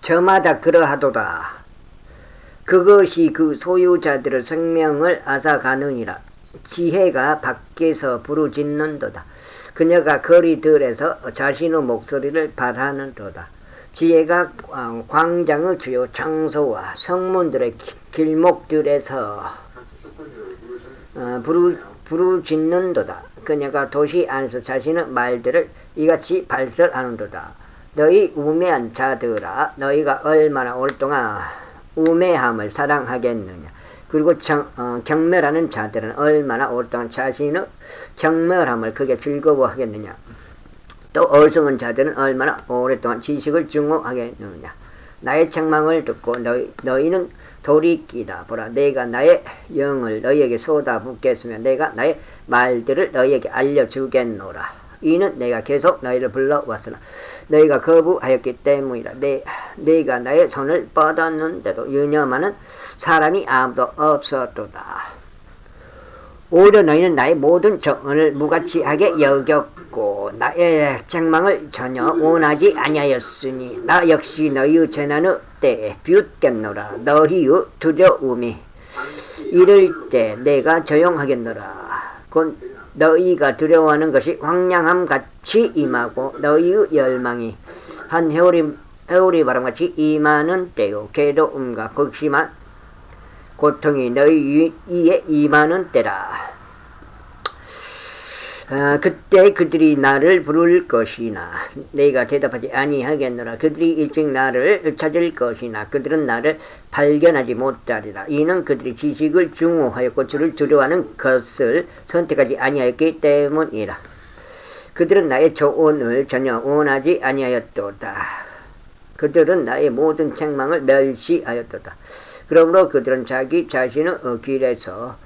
저마다 그러하도다. 그것이 그 소유자들의 생명을 앗아가느니라. 지혜가 밖에서 부르짖는도다. 그녀가 거리들에서 자신의 목소리를 발하는도다. 지혜가 광장의 주요 장소와 성문들의 길목들에서 부르짖는도다. 그녀가 도시 안에서 자신의 말들을 이같이 발설하는도다. 너희 우매한 자들아, 너희가 얼마나 오랫동안 우매함을 사랑하겠느냐. 그리고 경멸하는 자들은 얼마나 오랫동안 자신의 경멸함을 크게 즐거워하겠느냐. 또 어리석은 자들은 얼마나 오랫동안 지식을 증오하겠느냐. 나의 책망을 듣고 너희는 돌이키라. 보라, 내가 나의 영을 너희에게 쏟아붓겠으며 내가 나의 말들을 너희에게 알려주겠노라. 이는 내가 계속 너희를 불러왔으나 너희가 거부하였기 때문이라. 내가 나의 손을 뻗었는데도 유념하는 사람이 아무도 없었도다. 오히려 너희는 나의 모든 정언을 무가치하게 여겼고 나의 책망을 전혀 원하지 아니하였으니 나 역시 너희의 재난의 때에 비웃겠노라. 너희의 두려움이 이를 때 내가 조용하겠노라. 곧 너희가 두려워하는 것이 황량함 같이 임하고 너희의 열망이 한 해오리 바람같이 임하는 때요. 괴로움과 극심한 고통이 너희 위에 임하는 때라. 그때 그들이 나를 부를 것이나 내가 대답하지 아니하겠노라. 그들이 일찍 나를 찾을 것이나 그들은 나를 발견하지 못하리라. 이는 그들이 지식을 증오하였고 주를 두려워하는 것을 선택하지 아니하였기 때문이라. 그들은 나의 조언을 전혀 원하지 아니하였도다. 그들은 나의 모든 책망을 멸시하였도다. 그러므로 그들은 자기 자신의 길에서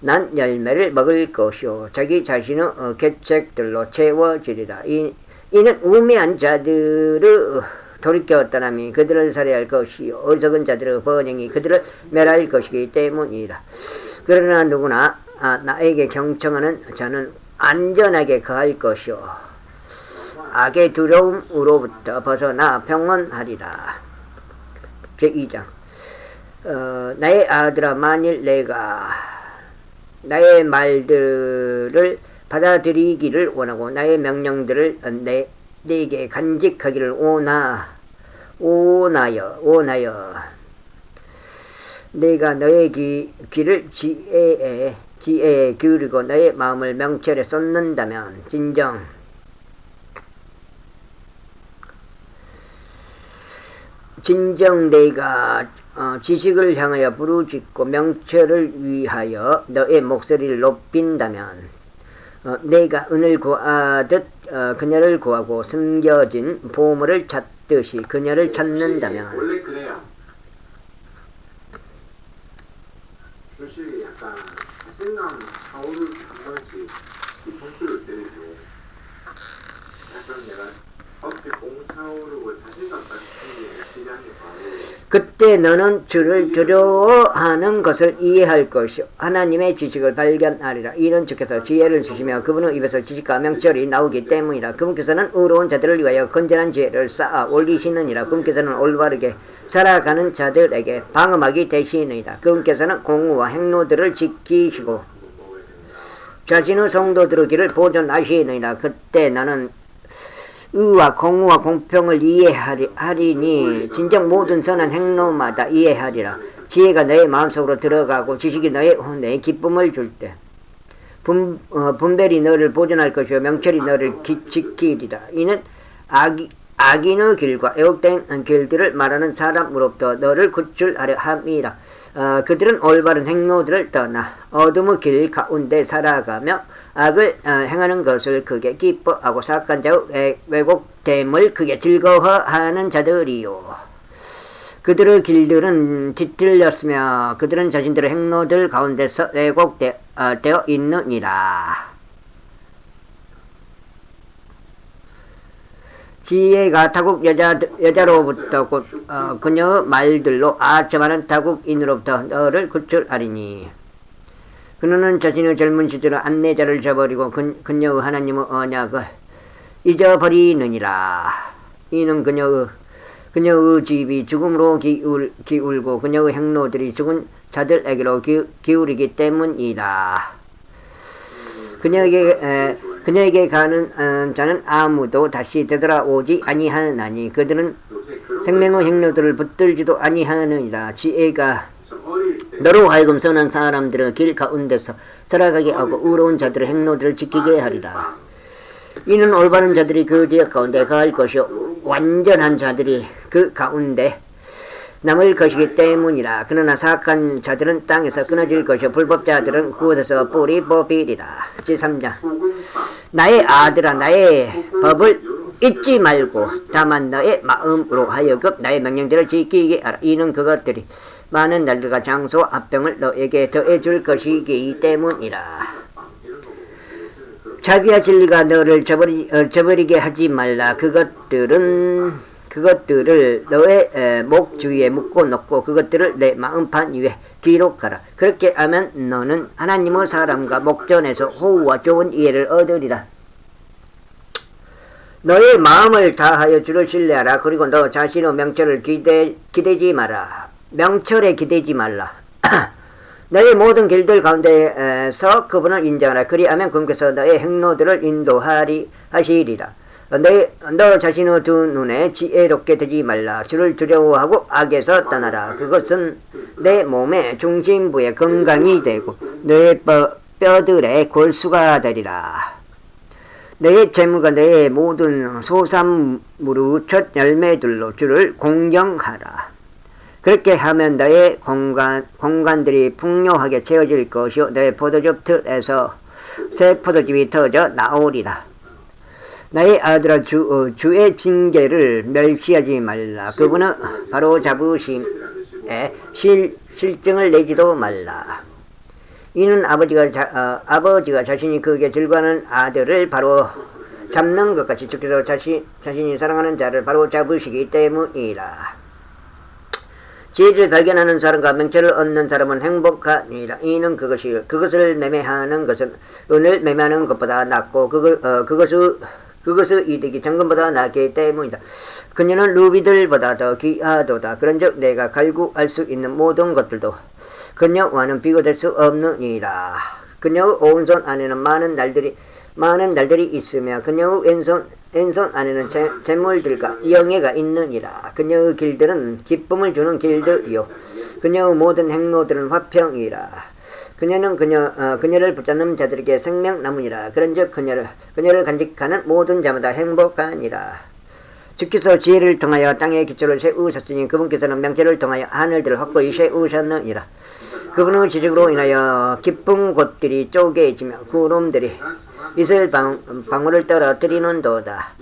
난 열매를 먹을 것이요 자기 자신의 계책들로 채워지리라. 이는 우매한 자들의 돌이켜 떠남이 그들을 살해할 것이요 어리석은 자들의 번영이 그들을 멸할 것이기 때문이라. 그러나 누구나 나에게 경청하는 자는 안전하게 거할 것이요 악의 두려움으로부터 벗어나 평온하리라. 제2장. 나의 아들아, 만일 내가 나의 말들을 받아들이기를 원하고 나의 명령들을 내게 간직하기를 원하여 내가 너의 귀를 지혜에 기울이고 너의 마음을 명철에 쏟는다면 진정 내가 지식을 향하여 부르짖고 명철을 위하여 너의 목소리를 높인다면 내가 은을 구하듯 그녀를 구하고 숨겨진 보물을 찾듯이 그녀를 찾는다면 원래 그래요. 사실 약간 자신감 타오르는 한 번씩 뒤통수를 때리고 약간 내가 어깨 꽁 차오르고 자신감까지 생기는 시간이 바로 그때 너는 주를 두려워하는 것을 이해할 것이요 하나님의 지식을 발견하리라. 이는 주께서 지혜를 주시며 그분의 입에서 지식과 명철이 나오기 때문이라. 그분께서는 의로운 자들을 위하여 건전한 지혜를 쌓아 올리시느니라. 그분께서는 올바르게 살아가는 자들에게 방어막이 되시느니라. 그분께서는 공의와 행로들을 지키시고 자신의 성도들의 길을 보존하시느니라. 그때 나는 의와 공의와 공평을 이해하리니 진정 모든 선한 행로마다 이해하리라. 지혜가 너의 마음속으로 들어가고 지식이 너의 혼에 기쁨을 줄 때 분별이 너를 보존할 것이요 명철이 너를 지키리라. 이는 악인의 길과 애혹된 길들을 말하는 사람으로부터 너를 구출하려 함이라. 그들은 올바른 행로들을 떠나 어둠의 길 가운데 살아가며 악을 행하는 것을 크게 기뻐하고 사악한 자의 왜곡됨을 크게 즐거워하는 자들이요. 그들의 길들은 뒤틀렸으며 그들은 자신들의 행로들 가운데서 왜곡되어 있느니라. 지혜가 타국 여자로부터 곧 그녀의 말들로 아첨하는 타국인으로부터 너를 구출하리니 그녀는 자신의 젊은 시절의 안내자를 저버리고 그녀의 하나님의 언약을 잊어버리느니라. 이는 그녀의 그녀의 집이 죽음으로 기울고 그녀의 행로들이 죽은 자들에게로 기울이기 때문이다. 그녀에게 가는 자는 아무도 다시 되돌아오지 아니하나니 그들은 생명의 행로들을 붙들지도 아니하느니라. 지혜가 너로 하여금 선한 사람들의 길 가운데서 살아가게 하고 의로운 자들의 행로들을 지키게 하리라. 이는 올바른 자들이 그 지역 가운데 거할 것이요 완전한 자들이 그 가운데 남을 것이기 때문이라. 그러나 사악한 자들은 땅에서 끊어질 것이요 불법자들은 그곳에서 뿌리 뽑히리라. 제3장 나의 아들아 나의 법을 잊지 말고 다만 너의 마음으로 하여금 나의 명령들을 지키게 하라. 이는 그것들이 많은 날들과 장소와 합병을 너에게 더해줄 것이기 때문이라. 자비와 진리가 너를 저버리게 하지 말라. 그것들을 너의 목 주위에 묶고 놓고 그것들을 내 마음판 위에 기록하라. 그렇게 하면 너는 하나님의 사람과 목전에서 호우와 좋은 이해를 얻으리라. 너의 마음을 다하여 주를 신뢰하라. 그리고 너 자신의 명철을 기대지 마라. 명철에 기대지 말라. 너의 모든 길들 가운데서 그분을 인정하라. 그리하면 그분께서 너의 행로들을 하시리라. 너 자신의 두 눈에 지혜롭게 되지 말라. 주를 두려워하고 악에서 떠나라. 그것은 내 몸의 중심부에 건강이 되고 너의 뼈들의 골수가 되리라. 너의 재물과 너의 모든 소산물의 첫 열매들로 주를 공경하라. 그렇게 하면 너의 공간들이 풍요하게 채워질 것이요 너의 포도즙 틀에서 새 포도즙이 터져 나오리라. 나의 아들아 주의 징계를 멸시하지 말라. 그분은 바로 잡으심에 실증을 내지도 말라. 이는 아버지가 자신이 그에게 즐거워하는 아들을 바로 잡는 것 같이 주께서 자신이 사랑하는 자를 바로 잡으시기 때문이라. 지혜를 발견하는 사람과 명철을 얻는 사람은 행복하니라. 이는 그것을 매매하는 것은 은을 매매하는 것보다 낫고 그것의 이득이 정금보다 낫기 때문이다. 그녀는 루비들보다 더 귀하도다. 그런즉 내가 갈구할 수 있는 모든 것들도 그녀와는 비교될 수 없느니라. 그녀의 오른손 안에는 많은 날들이 있으며 그녀의 왼손 안에는 재물들과 영예가 있느니라. 그녀의 길들은 기쁨을 주는 길들이요 그녀의 모든 행로들은 화평이라. 그녀를 붙잡는 자들에게 생명나무니라. 그런즉 그녀를 간직하는 모든 자마다 행복하니라. 주께서 지혜를 통하여 땅의 기초를 세우셨으니 그분께서는 명철을 통하여 하늘들을 확고히 세우셨느니라. 그분의 지식으로 인하여 깊은 곳들이 쪼개지며 구름들이 이슬 방울을 떨어뜨리는도다.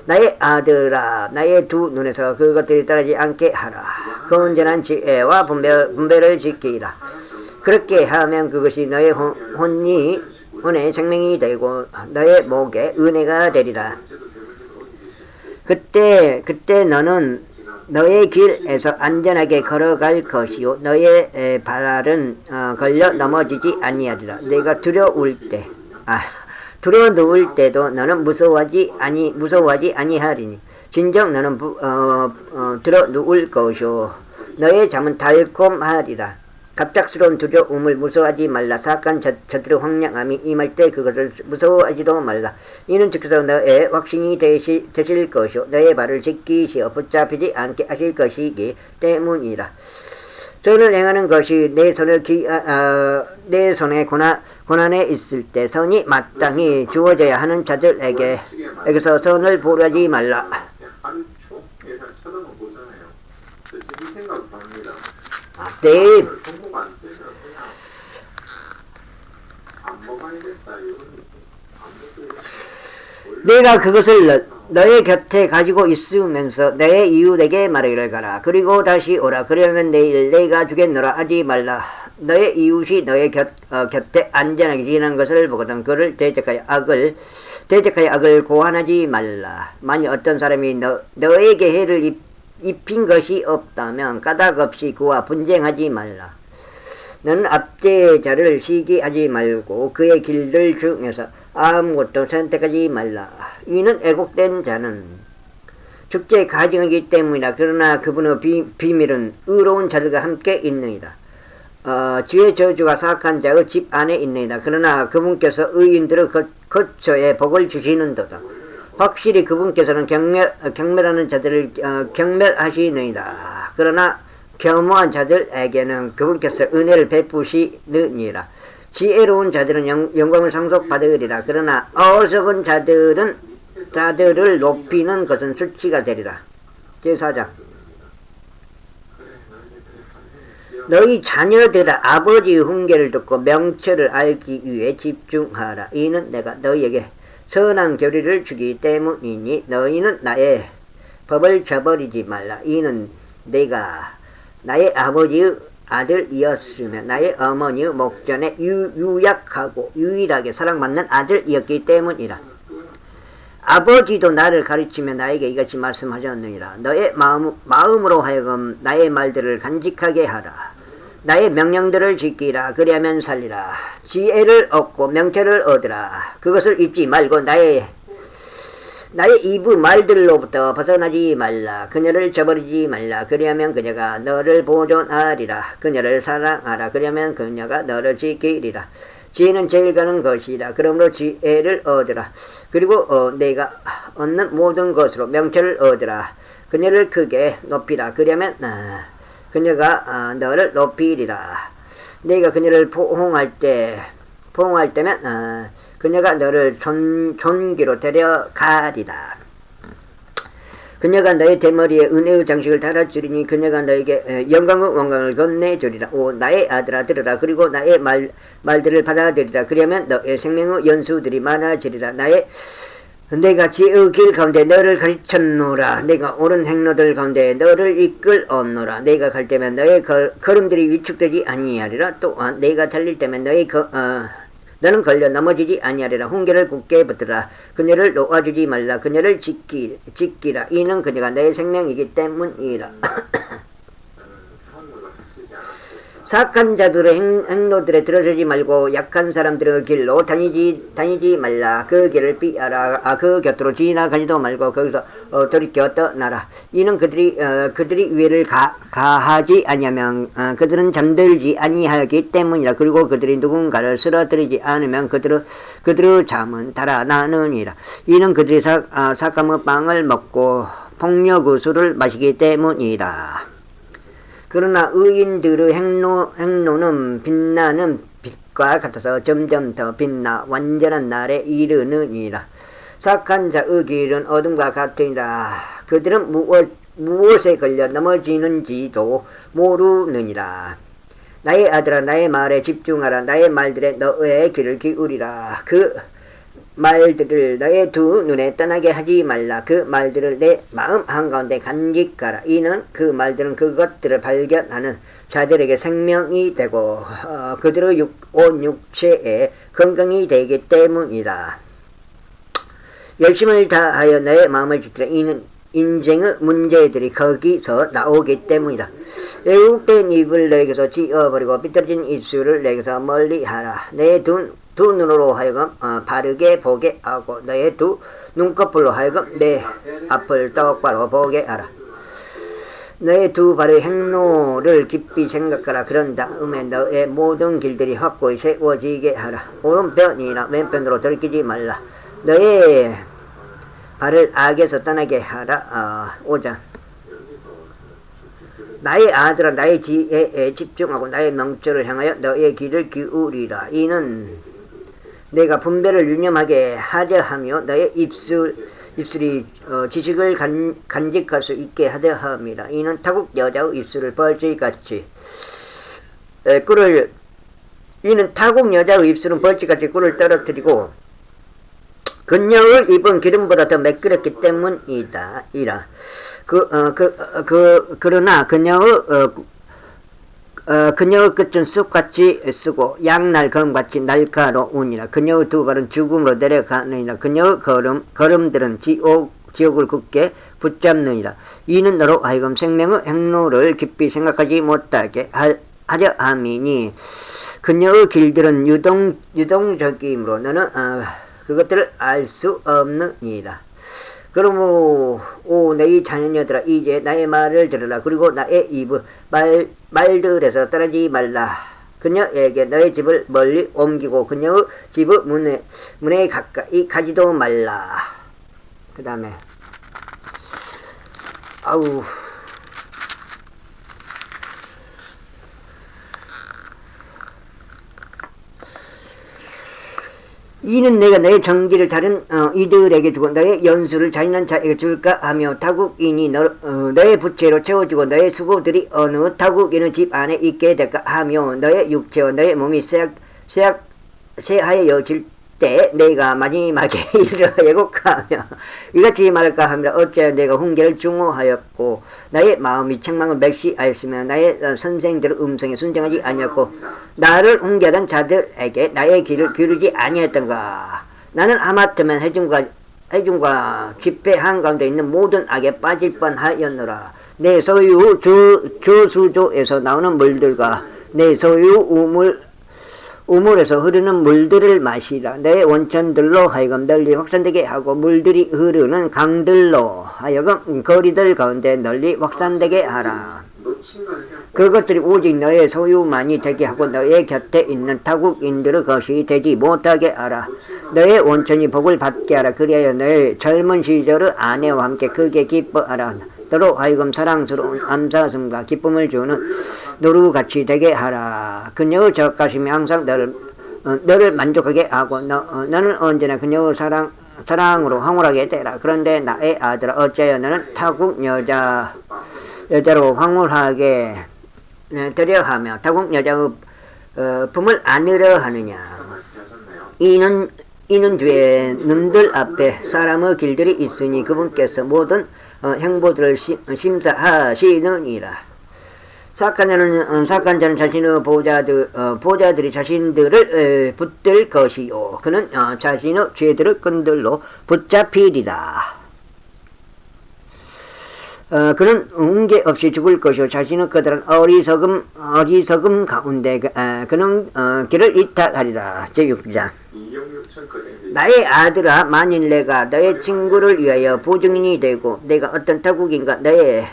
나의 아들아 나의 두 눈에서 그것들이 떨어지지 않게 하라. 그 온전한 지혜와 분별을 지키라. 그렇게 하면 그것이 너의 혼의 생명이 되고 너의 목에 은혜가 되리라. 그때 너는 너의 길에서 안전하게 걸어갈 것이요 너의 발은 걸려 넘어지지 아니하리라. 내가 두려워 누울 때도 너는 무서워하지 아니하리니 진정 너는 들어 누울 것이요 너의 잠은 달콤하리라. 갑작스러운 두려움을 무서워하지 말라. 사악한 저들의 황량함이 임할 때 그것을 무서워하지도 말라. 이는 주께서 너의 확신이 되실 것이요 너의 발을 지키시어 붙잡히지 않게 하실 것이기 때문이라. 선을 행하는 것이 내 손에 고난에 있을 때 선이 마땅히 주어져야 하는 자들에게서 선을 보려지 말라. 하루 종일 쳐다만 보잖아요. 이 생각도 합니다. 네. 성공 안 되면 그냥 안 먹어야겠다 이런 느낌. 내가 그것을 너의 곁에 가지고 있으면서 너의 이웃에게 말하기를 가라. 그리고 다시 오라. 그러면 내일 내가 주겠노라 하지 말라. 너의 이웃이 너의 곁에 안전하게 지내는 것을 보거든 그를 대적하여 악을 고안하지 말라. 만일 어떤 사람이 너에게 해를 입힌 것이 없다면 까닭없이 그와 분쟁하지 말라. 너는 압제자를 시기하지 말고 그의 길들 중에서 아무것도 선택하지 말라. 이는 애국된 자는 죽게 가증하기 때문이라. 그러나 그분의 비밀은 의로운 자들과 함께 있느니라. 주의 저주가 사악한 자의 집 안에 있느니라. 그러나 그분께서 의인들의 거처에 복을 주시는도다. 확실히 그분께서는 경멸하는 자들을 경멸하시느니라. 그러나 겸허한 자들에게는 그분께서 은혜를 베푸시느니라. 지혜로운 자들은 영광을 상속받으리라. 그러나 어리석은 자들을 높이는 것은 수치가 되리라. 제4장. 너희 자녀들아 아버지의 훈계를 듣고 명철을 알기 위해 집중하라. 이는 내가 너희에게 선한 교리를 주기 때문이니 너희는 나의 법을 저버리지 말라. 이는 내가 나의 아버지의 아들이었으며 나의 어머니의 목전에 유약하고 유일하게 사랑받는 아들이었기 때문이라. 아버지도 나를 가르치며 나에게 이같이 말씀하셨느니라. 너의 마음으로 하여금 나의 말들을 간직하게 하라. 나의 명령들을 지키라. 그리하면 살리라. 지혜를 얻고 명철을 얻으라. 그것을 잊지 말고 나의 입의 말들로부터 벗어나지 말라. 그녀를 저버리지 말라. 그리하면 그녀가 너를 보존하리라. 그녀를 사랑하라. 그리하면 그녀가 너를 지키리라. 지혜는 제일 가는 것이라. 그러므로 지혜를 얻으라. 그리고 내가 얻는 모든 것으로 명철을 얻으라. 그녀를 크게 높이라. 그러면 그녀가 너를 높이리라. 내가 그녀를 포옹할 때면 그녀가 너를 존귀로 데려가리라. 그녀가 너의 대머리에 은혜의 장식을 달아주리니 그녀가 너에게 영광의 원광을 건네주리라. 오 나의 아들아 들으라. 그리고 나의 말들을 받아들이라. 그러면 너의 생명의 연수들이 많아지리라. 내가 지혜의 길 가운데 너를 가르쳤노라. 내가 옳은 행로들 가운데 너를 이끌었노라. 내가 갈 때면 너의 걸음들이 위축되지 아니하리라. 또한 내가 달릴 때면 너는 걸려 넘어지지 아니하리라. 훈계를 굳게 붙들라. 그녀를 놓아주지 말라. 그녀를 지키라. 이는 그녀가 너의 생명이기 때문이라. 사악한 자들의 행로들에 들어서지 말고 약한 사람들의 길로 다니지 말라. 그 길을 피하라. 그 곁으로 지나가지도 말고 거기서 돌이켜 떠나라. 이는 그들이 위를 가하지 아니하면 그들은 잠들지 아니하기 때문이라. 그리고 그들이 누군가를 쓰러뜨리지 않으면 그들의 잠은 달아나느니라. 이는 그들이 삭감의 빵을 먹고 폭력의 술을 마시기 때문이라. 그러나 의인들의 행로는 빛나는 빛과 같아서 점점 더 빛나 완전한 날에 이르느니라. 착한 자의 길은 어둠과 같으니라. 그들은 무엇에 걸려 넘어지는지도 모르느니라. 나의 아들아 나의 말에 집중하라. 나의 말들에 너의 귀를 기울이라. 그 말들을 너의 두 눈에 떠나게 하지 말라. 그 말들을 내 마음 한가운데 간직하라. 이는 그 말들은 그것들을 발견하는 자들에게 생명이 되고 그들의 온 육체에 건강이 되기 때문이다. 열심을 다하여 너의 마음을 지키라. 이는 인생의 문제들이 거기서 나오기 때문이다. 왜곡된 입을 너에게서 지어버리고 삐뚤어진 입술을 너에게서 멀리하라. 내 두 눈으로 하여금 바르게 보게 하고 너의 두 눈꺼풀로 하여금 내 앞을 똑바로 보게 하라. 너의 두 발의 행로를 깊이 생각하라. 그런 다음에 너의 모든 길들이 확고히 세워지게 하라. 오른편이나 왼편으로 돌이키지 말라. 너의 발을 악에서 떠나게 하라. 5장. 나의 아들아 나의 지혜에 집중하고 나의 명철을 향하여 너의 귀를 기울이라. 이는 내가 분별을 유념하게 하려 하며 너의 입술이 지식을 간직할 수 있게 하려 함이라. 이는 타국 여자의 입술을 벌집같이 이는 타국 여자의 입술은 벌집같이 꿀을 떨어뜨리고 그녀의 입은 기름보다 더 매끄럽기 때문이다. 그러나 그녀의 끝은 쑥같이 쓰고 양날 검같이 날카로우니라. 그녀의 두 발은 죽음으로 내려가느니라. 그녀의 걸음들은 지옥을 굳게 붙잡느니라. 이는 너로 하여금 생명의 행로를 깊이 생각하지 못하게 하려 함이니 그녀의 길들은 유동적이므로 너는 그것들을 알 수 없느니라. 그러므로 오 너희 자녀들아 이제 나의 말을 들으라. 그리고 나의 입 말들에서 떠나지 말라. 그녀에게 너의 집을 멀리 옮기고 그녀의 집의 문에 가까이 가지도 말라. 그 다음에 아우 이는 내가 너의 정기를 다른 이들에게 주고 너의 연수를 잔인한 자에게 줄까 하며 타국인이 너의 부채로 채워주고 너의 수고들이 어느 타국인의 집 안에 있게 될까 하며 너의 육체와 너의 몸이 쇠하여질 때 내가 마지막에 이르러 예고하며 이같이 말할까 하며 어찌하여 내가 훈계를 중호하였고 나의 마음이 책망을 멸시하였으며 나의 선생들의 음성에 순종하지 아니었고 나를 훈계하던 자들에게 나의 길을 기울이지 아니했던가. 나는 하마터면 해중과 집회 한가운데 있는 모든 악에 빠질 뻔하였노라. 내 소유 저수조에서 나오는 물들과 내 소유 우물에서 흐르는 물들을 마시라. 내 원천들로 하여금 널리 확산되게 하고 물들이 흐르는 강들로 하여금 거리들 가운데 널리 확산되게 하라. 그것들이 오직 너의 소유만이 되게 하고 너의 곁에 있는 타국인들의 것이 되지 못하게 하라. 너의 원천이 복을 받게 하라. 그리하여 너의 젊은 시절의 아내와 함께 크게 기뻐하라. 너로 하여금 사랑스러운 암사슴과 기쁨을 주는 노루같이 되게 하라. 그녀의 젖가심이 항상 너를 만족하게 하고 너는 언제나 그녀의 사랑으로 황홀하게 되라. 그런데 나의 아들아 어찌하여 너는 타국 여자로 황홀하게 되려 하며 타국 여자의 품을 안으려 하느냐. 이는 뒤에 눈들 앞에 사람의 길들이 있으니 그분께서 모든 행보들을 심사하시느니라. 사악한 자는 자신의 보좌들이 자신들을 붙들 것이요 그는 자신의 죄들을 끈들로 붙잡히리라. 그는 훈계 없이 죽을 것이요 자신의 그들은 어리석음 가운데 그는 길을 이탈하리라. 제6장. 나의 아들아 만일 내가 너의 친구를 위하여 보증인이 되고 내가 어떤 타국인가 너의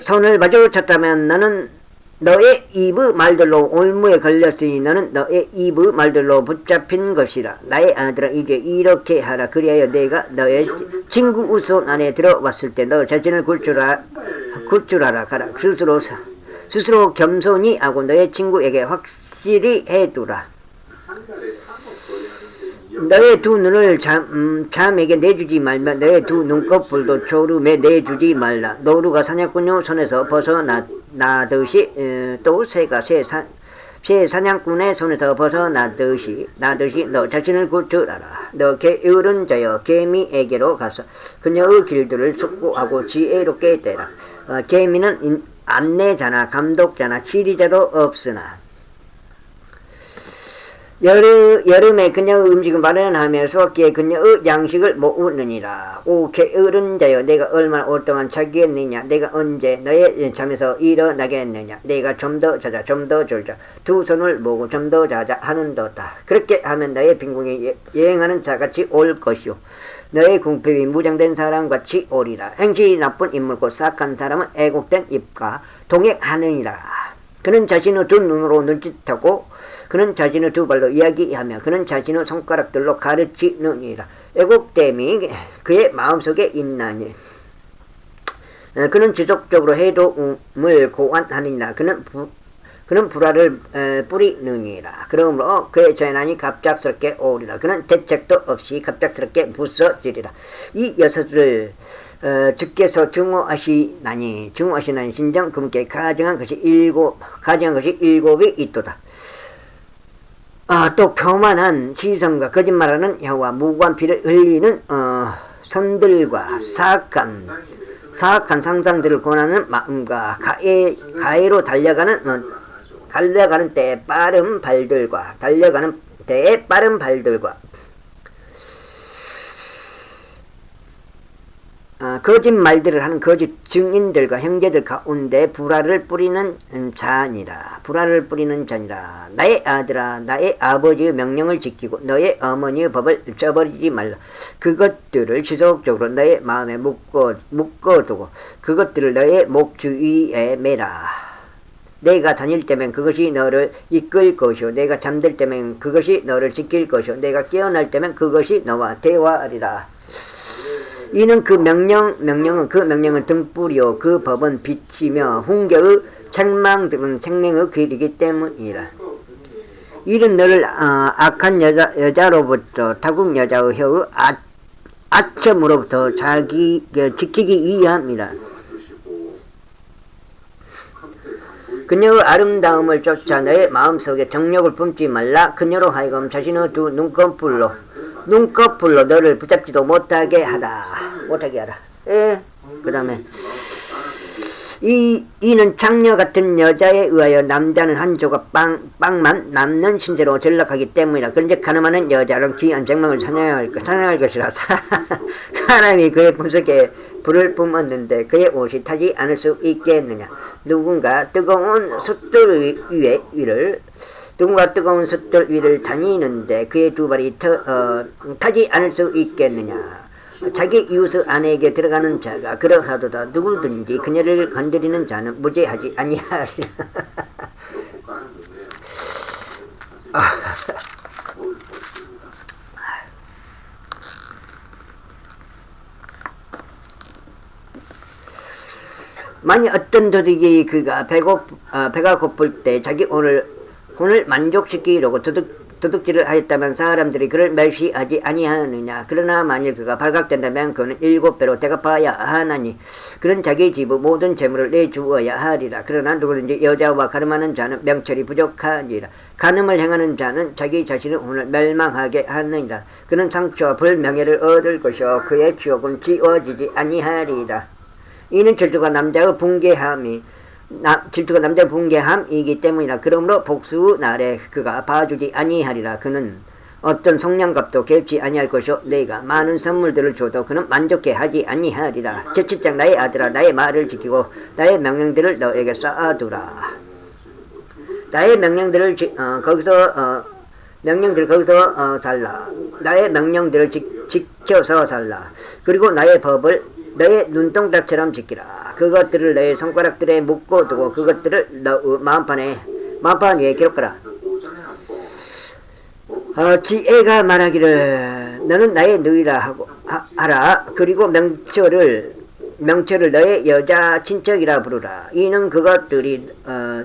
손을 마주쳤다면 너는 너의 입의 말들로 올무에 걸렸으니 너는 너의 입의 말들로 붙잡힌 것이라. 나의 아들아 이제 이렇게 하라. 그리하여 내가 너의 친구 우손 안에 들어왔을 때 너 자신을 구출하라 가라. 스스로 겸손히 하고 너의 친구에게 확실히 해두라. 너의 두 눈을 잠에게 내주지 말며 너의 두 눈꺼풀도 졸음에 내주지 말라. 노루가 사냥꾼의 손에서 벗어나듯이 또 새가 새 사냥꾼의 손에서 벗어나듯이 너 자신을 구출하라. 너 게으른 자여 개미에게로 가서 그녀의 길들을 숙고하고 지혜롭게 되라. 개미는 안내자나 감독자나 지리자도 없으나 여름에 그녀의 음식을 마련하며 수확기에 그녀의 양식을 모으느니라. 오 게으른 자여 내가 얼마나 오랫동안 자겠느냐. 내가 언제 너의 잠에서 일어나겠느냐. 내가 좀 더 자자 좀 더 졸자 두 손을 모으고 좀 더 자자 하는도다. 그렇게 하면 너의 빈궁이 여행하는 자같이 올 것이요 너의 궁핍이 무장된 사람같이 오리라. 행실이 나쁜 인물고 사악한 사람은 애곡된 입과 동행하느니라. 그는 자신의 두 눈으로 눈짓하고 그는 자신의 두 발로 이야기하며 그는 자신의 손가락들로 가르치느니라. 애국됨이 그의 마음속에 있나니 그는 지속적으로 해독을 고안하느니라. 그는 불화를 뿌리느니라. 그러므로 그의 재난이 갑작스럽게 오리라. 그는 대책도 없이 갑작스럽게 부서지리라. 이 여섯을 주께서 증오하시나니 신정 그분께 가정한 것이 일곱이 있도다. 또 교만한 시선과 거짓말하는 혀와 무고한 피를 흘리는 손들과 사악한 상상들을 권하는 마음과 가해로 달려가는 때의 빠른 발들과 거짓말들을 하는 거짓 증인들과 형제들 가운데 불화를 뿌리는 자니라. 불화를 뿌리는 자니라. 나의 아들아, 나의 아버지의 명령을 지키고 너의 어머니의 법을 저버리지 말라. 그것들을 지속적으로 너의 마음에 묶어두고 그것들을 너의 목 주위에 매라. 내가 다닐 때면 그것이 너를 이끌 것이요 내가 잠들 때면 그것이 너를 지킬 것이요 내가 깨어날 때면 그것이 너와 대화하리라. 이는 그 명령은 등불이요 그 법은 빛이며 훈계의 책망들은 생명의 길이기 때문이라. 이는 너를 악한 여자로부터 타국 여자의 혀의 아첨으로부터 지키기 위함이라. 그녀의 아름다움을 쫓아 너의 마음속에 정욕을 품지 말라. 그녀로 하여금 자신의 두 눈꺼풀로 너를 붙잡지도 못하게 하라. 그 다음에 이는 장녀 같은 여자에 의하여 남자는 한 조각 빵만 남는 신세로 전락하기 때문이라. 그런데 가늠하는 여자는 귀한 생명을 사냥할 것이라. 사람이 그의 품속에 불을 뿜었는데 그의 옷이 타지 않을 수 있겠느냐. 누군가 뜨거운 숯돌 위를 다니는데 그의 두 발이 타지 않을 수 있겠느냐. 자기 이웃의 아내에게 들어가는 자가 그러하도다. 누구든지 그녀를 건드리는 자는 무죄하지 아니하리라. 만약 어떤 도둑이 그가 배가 고플 때 자기 혼을 만족시키려고 도둑질을 하였다면 사람들이 그를 멸시하지 아니하느냐. 그러나 만일 그가 발각된다면 그는 7배로 대갚아야 하나니 그는 자기 집의 모든 재물을 내주어야 하리라. 그러나 누구든지 여자와 가늠하는 자는 명철이 부족하니라. 가늠을 행하는 자는 자기 자신의 혼을 멸망하게 하느니라. 그는 상처와 불명예를 얻을 것이요 그의 지옥은 지워지지 아니하리라. 이는 질투가 남자의 붕괴함이기 때문이라. 그러므로 복수 날에 그가 봐주지 아니하리라. 그는 어떤 속량값도 겹지 아니할 것이요 내가 많은 선물들을 줘도 그는 만족해 하지 아니하리라. 제7장 나의 아들아 나의 말을 지키고 나의 명령들을 너에게 쌓아두라. 나의 명령들을 거기서 달라. 나의 명령들을 지켜서 달라. 그리고 나의 법을 너의 눈동자처럼 지키라. 그것들을 너의 손가락들에 묶어두고 그것들을 너 마판 위에 기록하라. 지혜가 말하기를 너는 나의 누이라 하라. 그리고 명철을 너의 여자 친척이라 부르라. 이는 그것들이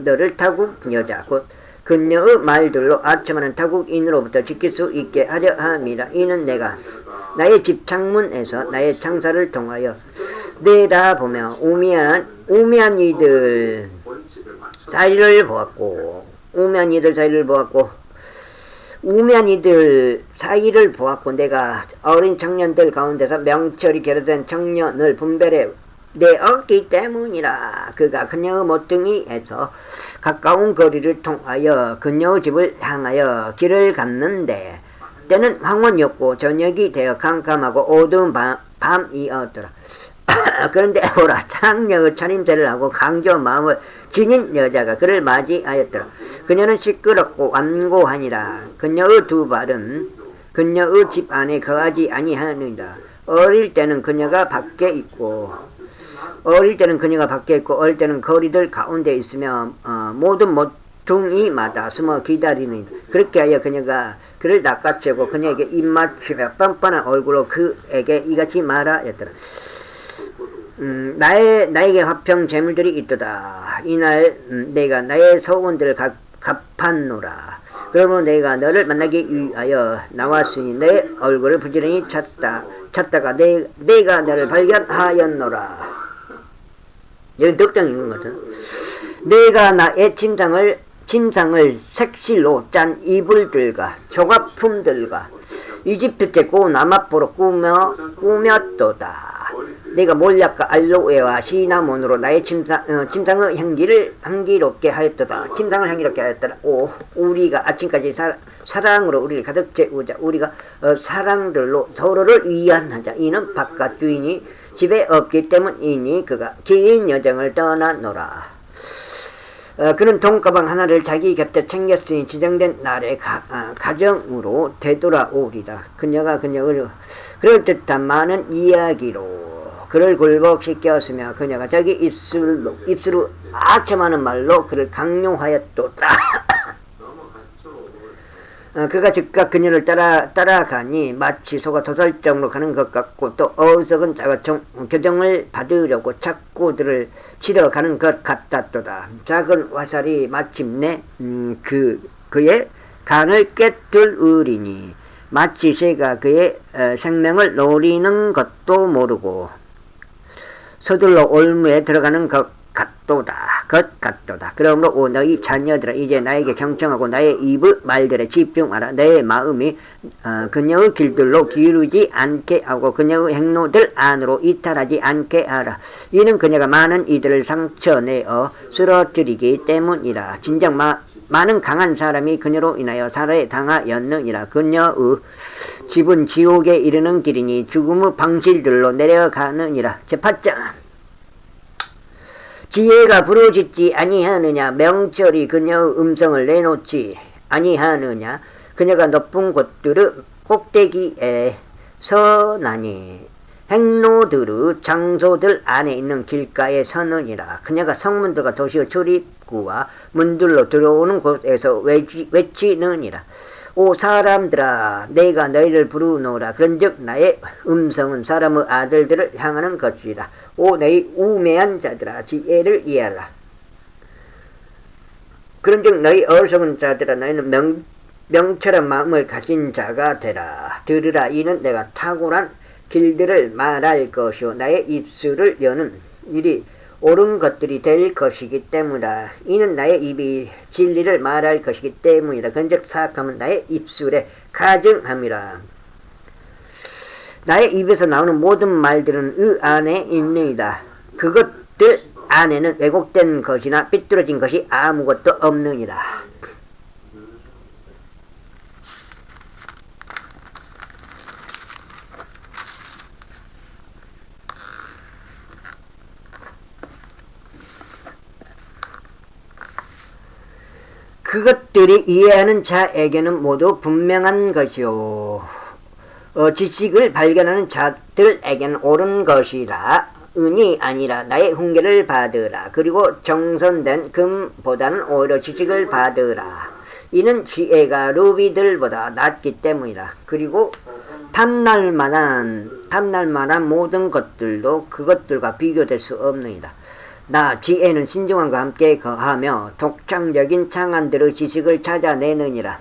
너를 타국 여자 곧 그녀의 말들로 아첨하는 타국인으로부터 지킬 수 있게 하려 함이라. 이는 내가 나의 집 창문에서 나의 창사를 통하여 내다보며 우매한 이들 사이를 보았고 내가 어린 청년들 가운데서 명철이 결여된 청년을 분별해 내었기 때문이라. 그가 그녀의 모퉁이에서 가까운 거리를 통하여 그녀의 집을 향하여 길을 갔는데 때는 황혼이었고 저녁이 되어 캄캄하고 어두운 밤이었더라. 그런데 오라 장녀의 차림새를 하고 강조 마음을 지닌 여자가 그를 맞이하였더라. 그녀는 시끄럽고 완고하니라. 그녀의 두 발은 그녀의 집 안에 거하지 아니하느니라. 어릴 때는 그녀가 밖에 있고 어릴 때는 거리들 가운데 있으며 모든 모퉁이마다 숨어 기다리는. 그렇게 하여 그녀가 그를 낚아채고 그녀에게 입맞추며 뻔뻔한 얼굴로 그에게 이같이 말하였더라. 나에게 화평 재물들이 있도다. 이날 내가 나의 소원들을 갚았노라. 그러므로 내가 너를 만나기 위하여 나왔으니 내 얼굴을 부지런히 찾다가 내가 너를 발견하였노라. 여기 덕장 있는 것 같은. 내가 나의 침상을 색실로 짠 이불들과 조각품들과 이집트제 고나마포로 꾸몄도다. 내가 몰약과 알로에와 시나몬으로 나의 침상의 향기롭게 하였도다. 우리가 아침까지 사랑으로 우리를 가득 채우자. 우리가 사랑들로 서로를 위안하자. 이는 바깥 주인이 집에 없기 때문이니 그가 긴 여정을 떠나노라. 그는 돈가방 하나를 자기 곁에 챙겼으니 지정된 날에 가정으로 되돌아오리라. 그녀가 그녀를 그럴듯한 많은 이야기로 그를 굴복시켰으며 그녀가 자기 입술로 악처많은 말로 그를 강요하였도다. 그가 즉각 그녀를 따라가니 마치 소가 도살장으로 가는 것 같고 또 어리석은 자가 교정을 받으려고 착고들을 치러 가는 것 같았도다. 작은 화살이 마침내 그의 간을 꿰뚫으리니 마치 새가 그의 생명을 노리는 것도 모르고 서둘러 올무에 들어가는 것 같도다. 그러므로 오 너희 자녀들아 이제 나에게 경청하고 나의 입의 말들에 집중하라. 내 마음이 그녀의 길들로 기울지 않게 하고 그녀의 행로들 안으로 이탈하지 않게 하라. 이는 그녀가 많은 이들을 상처내어 쓰러뜨리기 때문이라. 진정 많은 강한 사람이 그녀로 인하여 살해당하였느니라. 그녀의 집은 지옥에 이르는 길이니 죽음의 방실들로 내려가느니라. 제8장 지혜가 부르짖지 아니하느냐. 명철이 그녀의 음성을 내놓지 아니하느냐. 그녀가 높은 곳들의 꼭대기에 서나니 행로들의 장소들 안에 있는 길가에 서느니라. 그녀가 성문들과 도시의 출입구와 문들로 들어오는 곳에서 외치느니라. 오 사람들아 내가 너희를 부르노라. 그런즉 나의 음성은 사람의 아들들을 향하는 것이라. 오 너희 우매한 자들아 지혜를 이해하라. 그런즉 너희 어리석은 자들아 너희는 명철한 마음을 가진 자가 되라. 들으라. 이는 내가 탁월한 길들을 말할 것이요 나의 입술을 여는 일이 옳은 것들이 될 것이기 때문이라. 이는 나의 입이 진리를 말할 것이기 때문이라. 그런즉 사악함은 나의 입술에 가증함이라. 나의 입에서 나오는 모든 말들은 의 안에 있느니라. 그것들 안에는 왜곡된 것이나 삐뚤어진 것이 아무것도 없느니라. 그것들이 이해하는 자에게는 모두 분명한 것이요 지식을 발견하는 자들에게는 옳은 것이라. 은이 아니라 나의 훈계를 받으라. 그리고 정선된 금보다는 오히려 지식을 받으라. 이는 지혜가 루비들보다 낫기 때문이라. 그리고 탐날 만한 모든 것들도 그것들과 비교될 수 없느니라. 나 지혜는 신중함과 함께 거하며 독창적인 창안들의 지식을 찾아내느니라.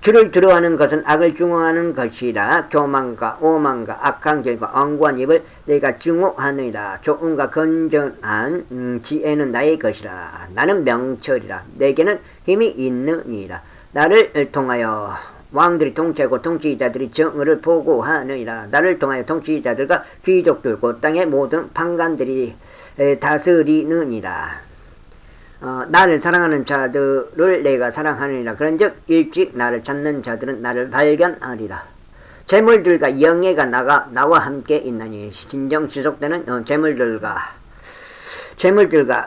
주를 두려워하는 것은 악을 증오하는 것이라. 교만과 오만과 악한 길과 엉구한 입을 내가 증오하느니라. 좋음과 건전한 지혜는 나의 것이라. 나는 명철이라. 내게는 힘이 있느니라. 나를 통하여 왕들이 통치하고 통치자들이 정의를 보고하느니라. 나를 통하여 통치자들과 귀족들과 땅의 모든 판관들이 다스리느니라. 나를 사랑하는 자들을 내가 사랑하느니라. 그런즉 일찍 나를 찾는 자들은 나를 발견하리라. 재물들과 영예가 나와 함께 있나니 진정 지속되는 재물들과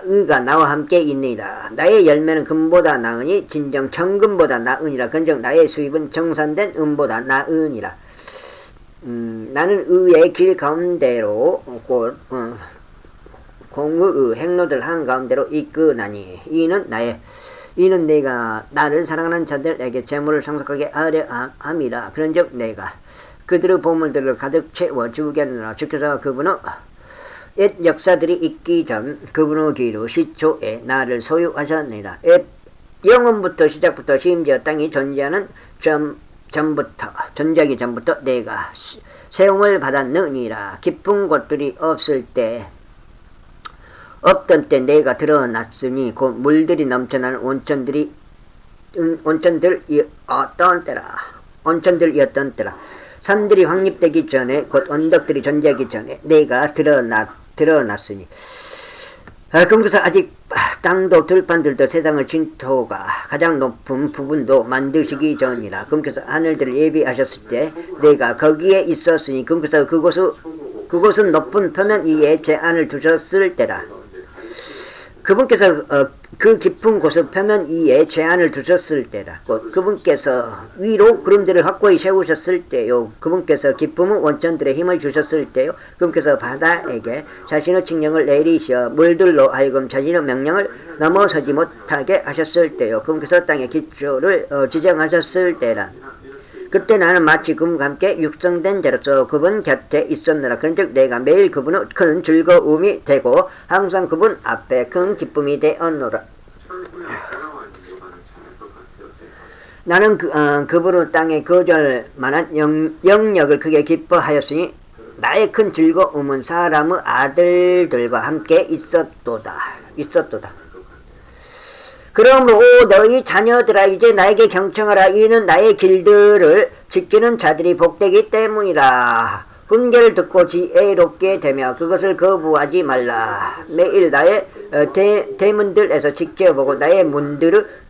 의가 나와 함께 있느니라. 나의 열매는 금보다 나으니 진정 정금보다 나으니라. 그런즉 나의 수입은 정산된 은보다 나으니라. 나는 의의 길 가운데로 곧 공의의 행로들 한가운데로 이끄나니 이는 내가 나를 사랑하는 자들에게 재물을 상속하게 하려 함이라. 그런즉 내가 그들의 보물들을 가득 채워 주겠노라. 주께서 그분의 옛 역사들이 있기 전 그분의 기로 시초에 나를 소유하셨느니라. 영원부터 시작부터 심지어 땅이 존재하기 전부터 내가 세움을 받았느니라. 깊은 곳들이 없던 때 내가 드러났으니 곧 물들이 넘쳐나는 온천들이었던 때라. 산들이 확립되기 전에 곧 언덕들이 존재하기 전에 내가 드러났으니 그러면서 아직 땅도 들판들도 세상의 진토가 가장 높은 부분도 만드시기 전이라. 그러면서 하늘들을 예비하셨을 때 내가 거기에 있었으니 그러면서 그곳은 높은 표면 위에 제안을 두셨을 때라. 그분께서 그 깊은 곳의 표면 위에 제안을 두셨을 때라. 그분께서 위로 구름들을 확고히 세우셨을 때요. 그분께서 기쁨의 원천들의 힘을 주셨을 때요. 그분께서 바다에게 자신의 칙령을 내리시어 물들로 하여금 자신의 명령을 넘어서지 못하게 하셨을 때요. 그분께서 땅의 기초를 지정하셨을 때라. 그때 나는 마치 그분과 함께 육성된 자로서 그분 곁에 있었느라. 그런즉 내가 매일 그분의 큰 즐거움이 되고 항상 그분 앞에 큰 기쁨이 되었노라. 나는 그분의 땅에 거절 만한 영역을 크게 기뻐하였으니 나의 큰 즐거움은 사람의 아들들과 함께 있었도다. 그러므로 너희 자녀들아 이제 나에게 경청하라. 이는 나의 길들을 지키는 자들이 복되기 때문이라. 훈계를 듣고 지혜롭게 되며 그것을 거부하지 말라. 매일 나의 대문들에서 지켜보고 나의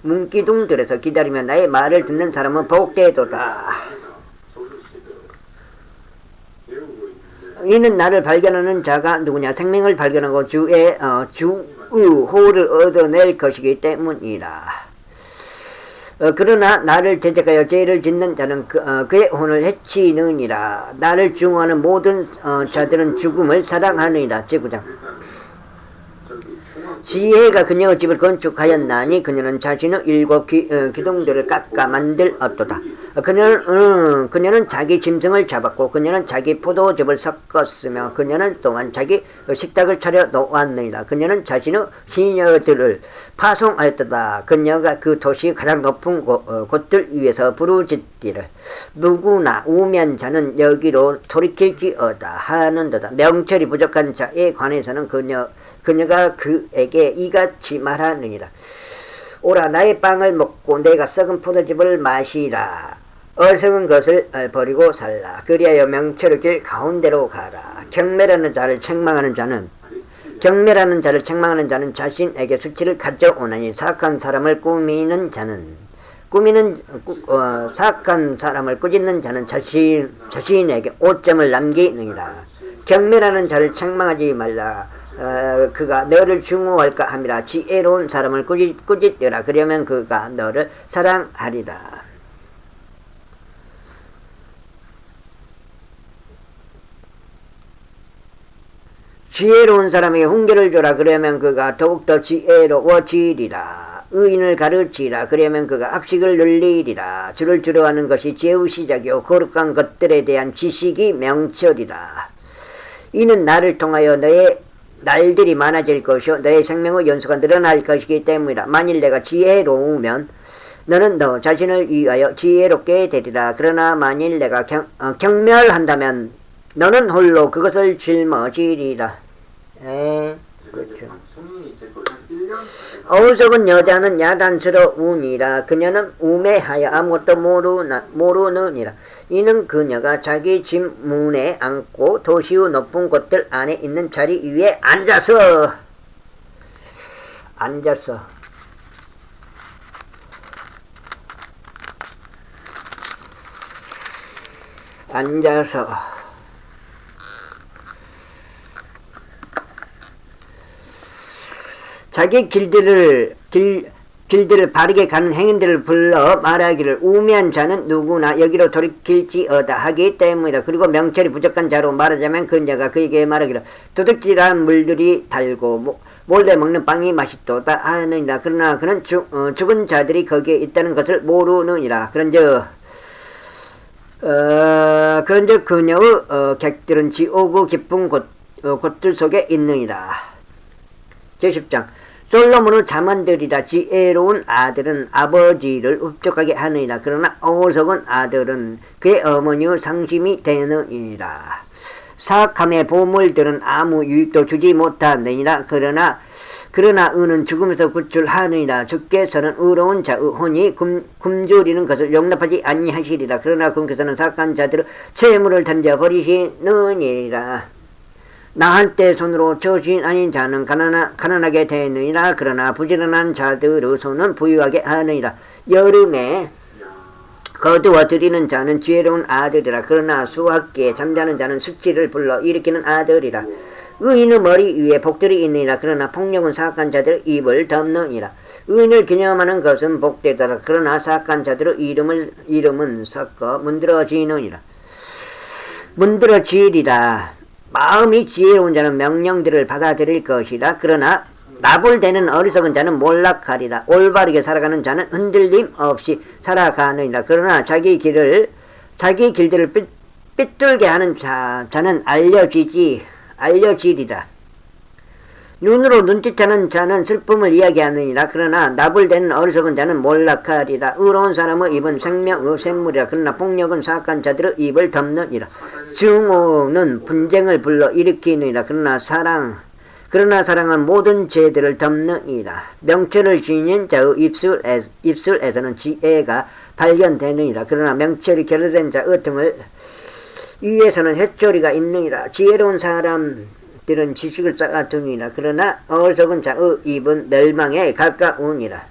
문기둥들에서 기다리며 나의 말을 듣는 사람은 복되도다. 이는 나를 발견하는 자가 누구냐? 생명을 발견하고 주의 호를 얻어낼 것이기 때문이라. 그러나 나를 대적하여 죄를 짓는 자는 그의 혼을 해치느니라. 나를 증오하는 모든 자들은 죽음을 사랑하느니라. 제9장. 지혜가 그녀의 집을 건축하였나니 그녀는 자신의 7 기둥들을 깎아 만들었도다. 그녀는 자기 짐승을 잡았고 그녀는 자기 포도즙을 섞었으며 그녀는 또한 자기 식탁을 차려 놓았느니라. 그녀는 자신의 시녀들을 파송하였도다. 그녀가 그 도시 가장 높은 곳들 위에서 부르짖기를 누구나 우면 자는 여기로 돌이킬지어다 하는도다. 명철이 부족한 자에 관해서는 그녀가 그에게 이같이 말하느니라. 오라 나의 빵을 먹고 내가 썩은 포도즙을 마시라. 어리석은 것을 버리고 살라. 그리하여 명철의 길 가운데로 가라. 경멸하는 자를 책망하는 자는 자신에게 수치를 가져오나니 사악한 사람을 꾸짖는 자는 자신에게 오점을 남기느니라. 경멸하는 자를 책망하지 말라. 그가 너를 증오할까 함이라. 지혜로운 사람을 꾸짖으라. 그러면 그가 너를 사랑하리라. 지혜로운 사람에게 훈계를 주라. 그러면 그가 더욱더 지혜로워지리라. 의인을 가르치라. 그러면 그가 학식을 늘리리라. 주를 두려워하는 것이 지혜의 시작이요 거룩한 것들에 대한 지식이 명철이라. 이는 나를 통하여 너의 날들이 많아질 것이요 너의 생명의 연수가 늘어날 것이기 때문이라. 만일 내가 지혜로우면 너는 너 자신을 위하여 지혜롭게 되리라. 그러나 만일 내가 경멸한다면 너는 홀로 그것을 짊어지리라. 그렇죠. 어리석은 여자는 야단스러우니라. 그녀는 우매하여 아무것도 모르느니라. 이는 그녀가 자기 집 문에 앉고 도시의 높은 곳들 안에 있는 자리 위에 앉아서 자기 길들을 바르게 가는 행인들을 불러 말하기를 우매한 자는 누구나 여기로 돌이킬지어다 하기 때문이라. 그리고 명철이 부족한 자로 말하자면 그녀가 그에게 말하기를 도둑질한 물들이 달고 몰래 먹는 빵이 맛있도다 하느니라. 그러나 그는 죽은 자들이 거기에 있다는 것을 모르느니라. 그런즉 그녀의 객들은 지옥의 깊은 곳들 속에 있느니라. 제10장. 솔로몬의 자만들이라. 지혜로운 아들은 아버지를 흡족하게 하느니라. 그러나 어리석은 아들은 그의 어머니의 상심이 되느니라. 사악함의 보물들은 아무 유익도 주지 못하느니라. 그러나 의는 죽음에서 구출하느니라. 주께서는 의로운 자의 혼이 굶주리는 것을 용납하지 아니하시리라. 그러나 그분께서는 사악한 자들의 재물을 던져버리시느니라. 나할 때 손으로 저주인 아닌 자는 가난하게 되느니라. 그러나 부지런한 자들의 손은 부유하게 하느니라. 여름에 거두어 들이는 자는 지혜로운 아들이라. 그러나 수학기에 잠자는 자는 숙지를 불러 일으키는 아들이라. 의인의 머리 위에 복들이 있느니라. 그러나 폭력은 사악한 자들의 입을 덮느니라. 의인을 기념하는 것은 복되더라. 그러나 사악한 자들의 이름은 섞어 문드러지느니라. 문드러지리라. 마음이 지혜로운 자는 명령들을 받아들일 것이라. 그러나 나불대는 어리석은 자는 몰락하리라. 올바르게 살아가는 자는 흔들림 없이 살아가느니라. 그러나 자기 길들을 삐뚤게 하는 자는 알려지리라. 눈으로 눈짓하는 자는 슬픔을 이야기하느니라. 그러나 나불대는 어리석은 자는 몰락하리라. 의로운 사람의 입은 생명의 샘물이라. 그러나 폭력은 사악한 자들의 입을 덮느니라. 증오는 분쟁을 불러 일으키느니라. 그러나 사랑은 모든 죄들을 덮느니라. 명철을 지닌 자의 입술에서는 지혜가 발견되느니라. 그러나 명철이 결여된 자의 틈을 위에서는 햇조리가 있느니라. 지혜로운 사람들은 지식을 쌓아두니라. 그러나 어리석은 자의 입은 멸망에 가까우니라.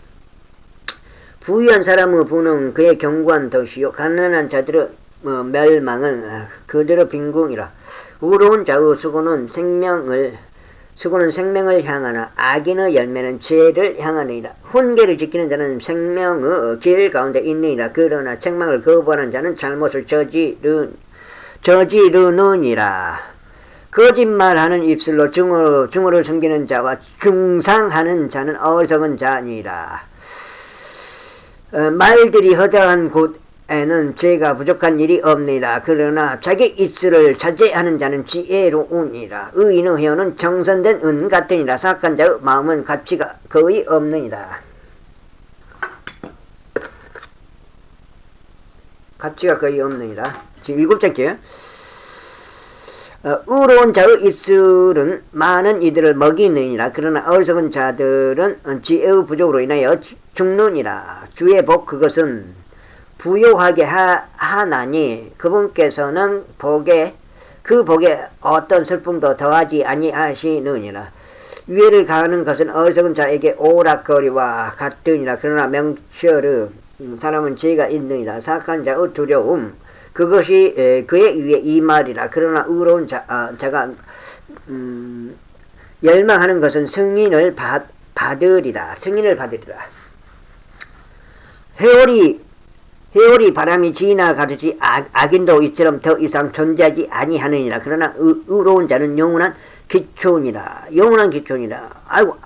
부유한 사람의 부는 그의 견고한 덫이요 가난한 자들의 멸망은 그들의 빈궁이라. 의로운 자의 수고는 생명을 향하나 악인의 열매는 죄를 향하느니라. 훈계를 지키는 자는 생명의 길 가운데 있느니라. 그러나 책망을 거부하는 자는 잘못을 저지르느니라. 거짓말하는 입술로 증오를 숨기는 자와 중상하는 자는 어리석은 자니라. 말들이 허다한 곳에는 죄가 부족한 일이 없느니라. 그러나 자기 입술을 자제하는 자는 지혜로우니라. 의인의 혀는 정선된 은 같으니라. 사악한 자의 마음은 가치가 거의 없느니라. 가치가 거의 없느니라. 지금 7장째요. 의로운 자의 입술은 많은 이들을 먹이느니라. 그러나 어리석은 자들은 지혜의 부족으로 인하여 죽느니라. 주의 복 그것은 부요하게 하나니 그분께서는 그 복에 어떤 슬픔도 더하지 아니하시느니라. 위해를 가하는 것은 어리석은 자에게 오락거리와 같으니라. 그러나 명철의 사람은 지혜가 있느니라. 사악한 자의 두려움 그것이 그의 위에 이 말이라. 그러나 의로운 자가 열망하는 것은 승인을 받으리라. 해오리 바람이 지나가듯이 악인도 이처럼 더 이상 존재하지 아니하느니라. 그러나 의로운 자는 영원한 기초니라. 아이고.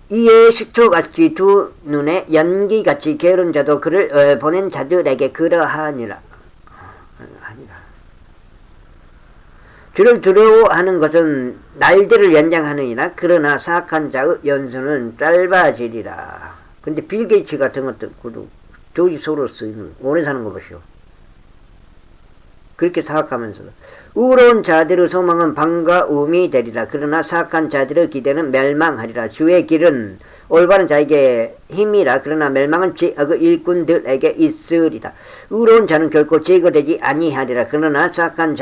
이에 식초같이 두 눈에 연기같이 게으른 자도 그를 보낸 자들에게 그러하니라. 주를 두려워하는 것은 날들을 연장하느니라. 그러나 사악한 자의 연수는 짧아지리라. 근데 빌 게이츠 같은 것도 조지 소로스 오래 사는 거 보시오. 그렇게 사악하면서도 의로운 자들의 소망은 반가움이 되리라. 그러나 사악한 자들의 기대는 멸망하리라. 주의 길은 올바른 자에게 힘이라. 그러나 멸망은 죄악의 일꾼들에게 있으리라. 의로운 자는 결코 제거되지 아니하리라. 그러나 사악한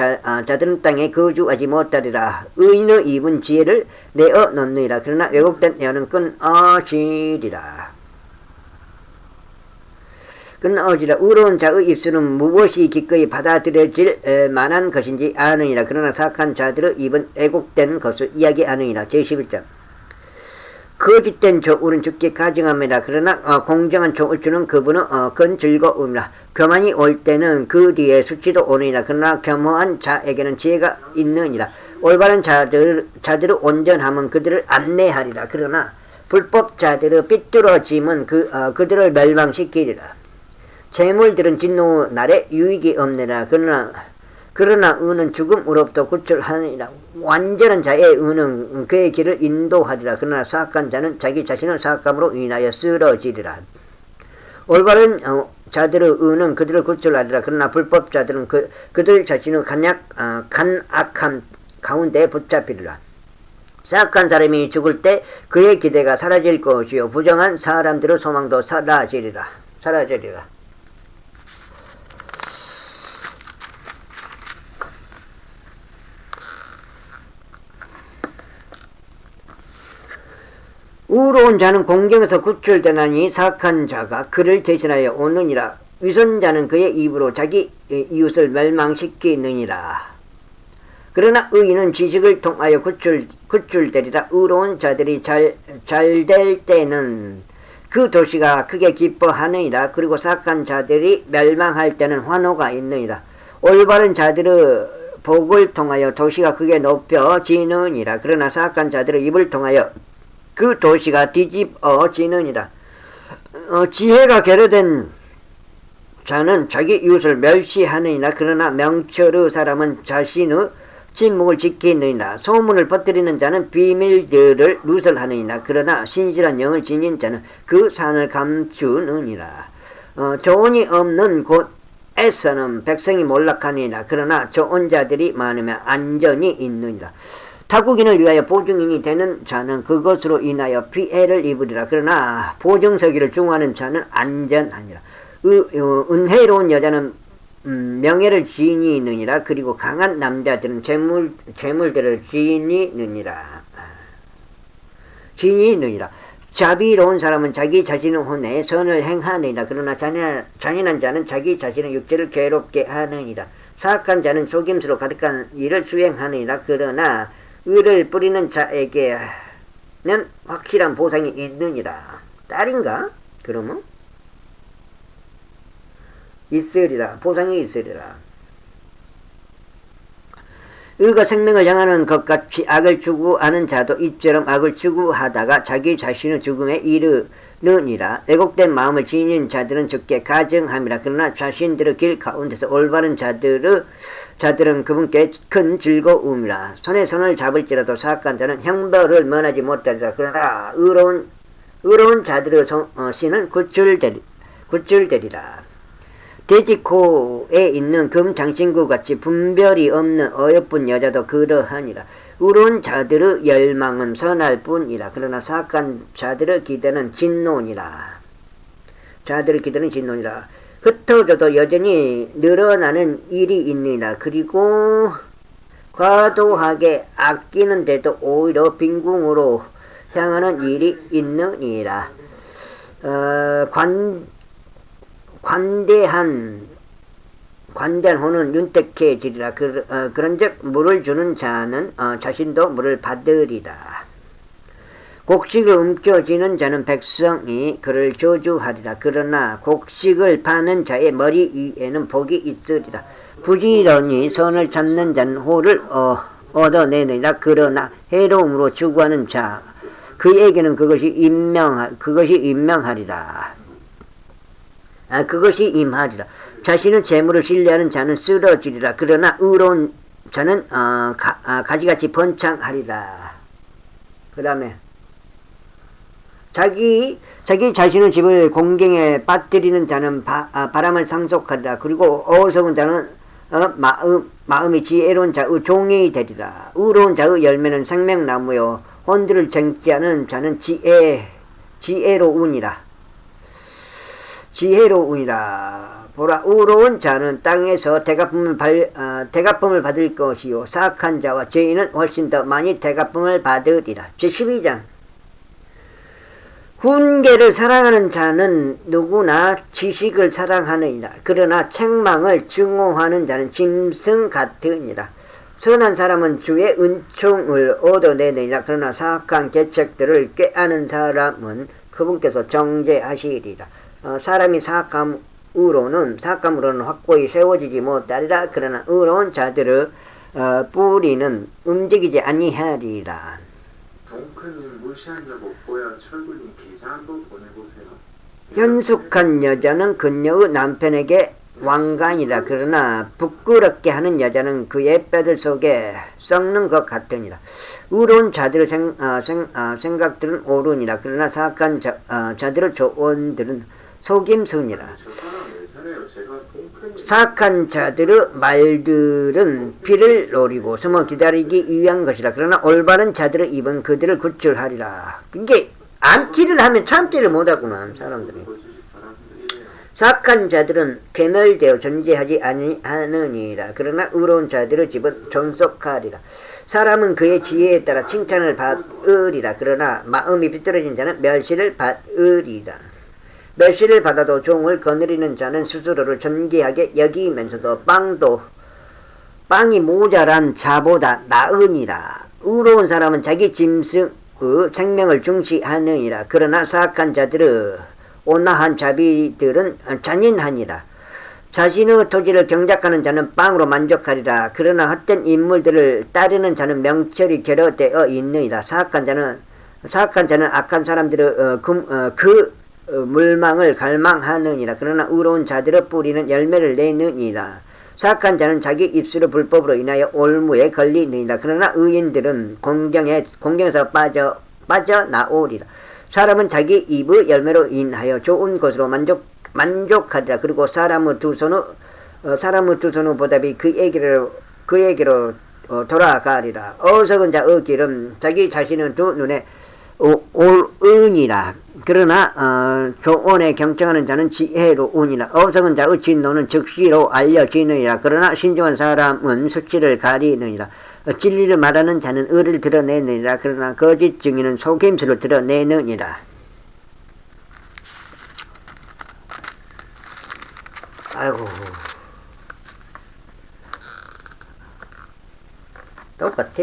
자들은 땅에 거주하지 못하리라. 의인의 입은 지혜를 내어 놓느니라. 그러나 왜곡된 혀는 끊어지리라. 의로운 자의 입술은 무엇이 기꺼이 받아들여질 만한 것인지 아느니라. 그러나 사악한 자들의 입은 왜곡된 것을 이야기하느니라. 제11장. 거짓된 조우는 죽게 가증합니다. 그러나 공정한 조을 주는 그분은 큰 즐거움이라. 교만이 올 때는 그 뒤에 수치도 오느니라. 그러나 겸허한 자에게는 지혜가 있느니라. 올바른 자들의 온전함은 그들을 안내하리라. 그러나 불법자들의 삐뚤어짐은 그들을 멸망시키리라. 재물들은 진노 날에 유익이 없느니라. 그러나 의는 죽음으로부터 구출하느니라. 완전한 자의 의는 그의 길을 인도하리라. 그러나 사악한 자는 자기 자신을 사악함으로 인하여 쓰러지리라. 올바른 자들의 의는 그들을 구출하리라. 그러나 불법자들은 그들 자신의 간악함 가운데 붙잡히리라. 사악한 사람이 죽을 때 그의 기대가 사라질 것이요 부정한 사람들의 소망도 사라지리라. 의로운 자는 공경에서 구출되나니 사악한 자가 그를 대신하여 오느니라. 위선자는 그의 입으로 자기 이웃을 멸망시키느니라. 그러나 의인은 지식을 통하여 구출되리라. 의로운 자들이 잘 될 때는 그 도시가 크게 기뻐하느니라. 그리고 사악한 자들이 멸망할 때는 환호가 있느니라. 올바른 자들의 복을 통하여 도시가 크게 높여지느니라. 그러나 사악한 자들의 입을 통하여 그 도시가 뒤집어지느니라. 지혜가 결여된 자는 자기 이웃을 멸시하느니라. 그러나 명철의 사람은 자신의 침묵을 지키느니라. 소문을 퍼뜨리는 자는 비밀들을 누설하느니라. 그러나 신실한 영을 지닌 자는 그 산을 감추느니라. 조언이 없는 곳에서는 백성이 몰락하느니라. 그러나 좋은 자들이 많으면 안전이 있느니라. 타국인을 위하여 보증인이 되는 자는 그것으로 인하여 피해를 입으리라. 그러나 보증서기를 중하는 자는 안전하니라. 은혜로운 여자는 명예를 지니느니라. 그리고 강한 남자들은 재물들을 지니느니라. 자비로운 사람은 자기 자신의 혼에 선을 행하느니라. 그러나 잔인한 자는 자기 자신의 육체를 괴롭게 하느니라. 사악한 자는 속임수로 가득한 일을 수행하느니라. 그러나 의를 뿌리는 자에게는 확실한 보상이 있느니라. 딸인가? 그러면? 있으리라. 보상이 있으리라. 의가 생명을 향하는 것 같이 악을 추구하는 자도 이처럼 악을 추구하다가 자기 자신의 죽음에 이르느니라. 왜곡된 마음을 지닌 자들은 적게 가증함이라. 그러나 자신들의 길 가운데서 올바른 자들은 그분께 큰 즐거움이라. 손에 손을 잡을지라도 사악한 자는 형벌을 면하지 못하리라. 그러나 의로운 자들의 신은 구출되리라. 돼지코에 있는 금장신구 같이 분별이 없는 어여쁜 여자도 그러하니라. 의로운 자들의 열망은 선할 뿐이라. 그러나 사악한 자들의 기대는 진노니라. 흩어져도 여전히 늘어나는 일이 있느니라. 그리고 과도하게 아끼는데도 오히려 빈궁으로 향하는 일이 있느니라. 관대한 호는 윤택해지리라. 그런즉 물을 주는 자는 자신도 물을 받으리라. 곡식을 움켜쥐는 자는 백성이 그를 저주하리라. 그러나 곡식을 파는 자의 머리 위에는 복이 있으리라. 부지런히 선을 찾는 자는 호를 얻어내느니라. 그러나 해로움으로 추구하는 자 그에게는 그것이 임하리라. 자신의 재물을 신뢰하는 자는 쓰러지리라. 그러나 의로운 자는 가지같이 번창하리라. 그 다음에 자기 자신의 집을 공경에 빠뜨리는 자는 바람을 상속하리라. 그리고 어리석은 자는 마음이 지혜로운 자의 종이 되리라. 의로운 자의 열매는 생명나무요 혼들을 정지하는 자는 지혜로우니라. 보라, 의로운 자는 땅에서 대가품을 받을 것이요 사악한 자와 죄인은 훨씬 더 많이 대가품을 받으리라. 제12장 훈계를 사랑하는 자는 누구나 지식을 사랑하느니라. 그러나 책망을 증오하는 자는 짐승 같으니라. 선한 사람은 주의 은총을 얻어내느니라. 그러나 사악한 계책들을 꾀하는 사람은 그분께서 정죄하시리라. 사람이 사악함으로는 확고히 세워지지 못하리라. 그러나 의로운 자들의 뿌리는 움직이지 아니하리라. 동크님 무시한 적 없고요. 철구님 계좌 한번 보내보세요. 현숙한 여자는 그녀의 남편에게 왕관이라. 그러나 부끄럽게 하는 여자는 그의 뼈들 속에 썩는 것 같으니라. 의로운 자들의 생각들은 옳으니라. 그러나 사악한 자들의 조언들은 속임수니라. 사악한 자들의 말들은 피를 노리고 숨어 기다리기 위한 것이라. 그러나 올바른 자들의 입은 그들을 구출하리라. 이게 암기를 하면 참지를 못하구만 사람들이. 사악한 자들은 괴멸되어 존재하지 아니하느니라. 그러나 의로운 자들의 집은 존속하리라. 사람은 그의 지혜에 따라 칭찬을 받으리라. 그러나 마음이 비뚤어진 자는 멸시를 받으리라. 멸시를 받아도 종을 거느리는 자는 스스로를 존귀하게 여기면서도 빵이 모자란 자보다 나으니라. 의로운 사람은 자기 짐승의 생명을 중시하느니라. 그러나 사악한 자들은 온화한 자비들은 잔인하니라. 자신의 토지를 경작하는 자는 빵으로 만족하리라. 그러나 헛된 인물들을 따르는 자는 명철이 결여되어 있느니라. 사악한 자는 악한 사람들의 물망을 갈망하느니라. 그러나 의로운 자들의 뿌리는 열매를 내느니라. 사악한 자는 자기 입술의 불법으로 인하여 올무에 걸리느니라. 그러나 의인들은 공경에서 빠져나오리라. 사람은 자기 입의 열매로 인하여 좋은 것으로 만족하리라. 그리고 사람의 두 손의 보답이 그에게로 돌아가리라. 어리석은 자의 길은 자기 자신의 두 눈에 옳으니라. 그러나 조언에 경청하는 자는 지혜로우니라. 어리석은 자의 진노는 즉시로 알려지느니라. 그러나 신중한 사람은 수치를 가리느니라. 진리를 말하는 자는 의를 드러내느니라. 그러나 거짓 증인은 속임수를 드러내느니라. 아이고, 똑같아.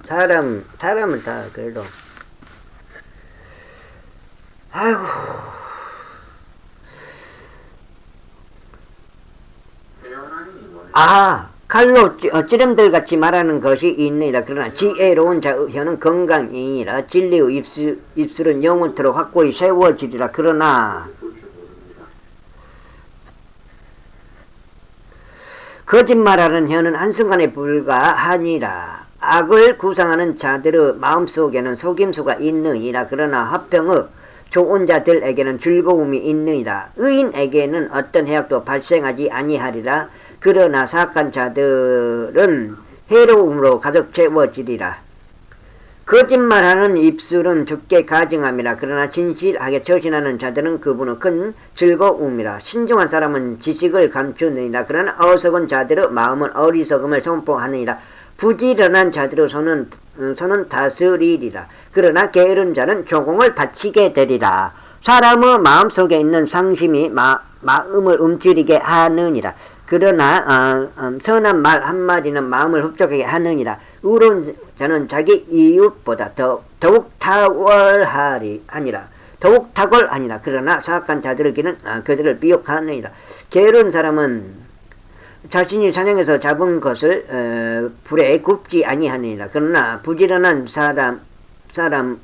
사람은 다 그래도. 아이고. 칼로 찌름들 같이 말하는 것이 있느니라. 그러나 지혜로운 자의 혀는 건강이니라. 진리의 입술은 영원토록 확고히 세워지리라. 그러나 거짓말하는 혀는 한순간에 불과하니라. 악을 구상하는 자들의 마음속에는 속임수가 있느니라. 그러나 화평의 좋은 자들에게는 즐거움이 있느니라. 의인에게는 어떤 해악도 발생하지 아니하리라. 그러나 사악한 자들은 해로움으로 가득 채워지리라. 거짓말하는 입술은 죽게 가증함이라. 그러나 진실하게 처신하는 자들은 그분의 큰 즐거움이라. 신중한 사람은 지식을 감추느니라. 그러나 어리석은 자들의 마음은 어리석음을 선포하느니라. 부지런한 자들의 손은 다스리리라. 그러나 게으른 자는 조공을 바치게 되리라. 사람의 마음속에 있는 상심이 마음을 움츠리게 하느니라. 그러나 선한 말 한마디는 마음을 흡족하게 하느니라. 의로운 자는 자기 이웃보다 더욱 탁월하니라. 그러나 사악한 자들에게는 그들을 미혹하느니라. 게으른 사람은 자신이 사냥해서 잡은 것을 불에 굽지 아니하느니라. 그러나 부지런한 사람의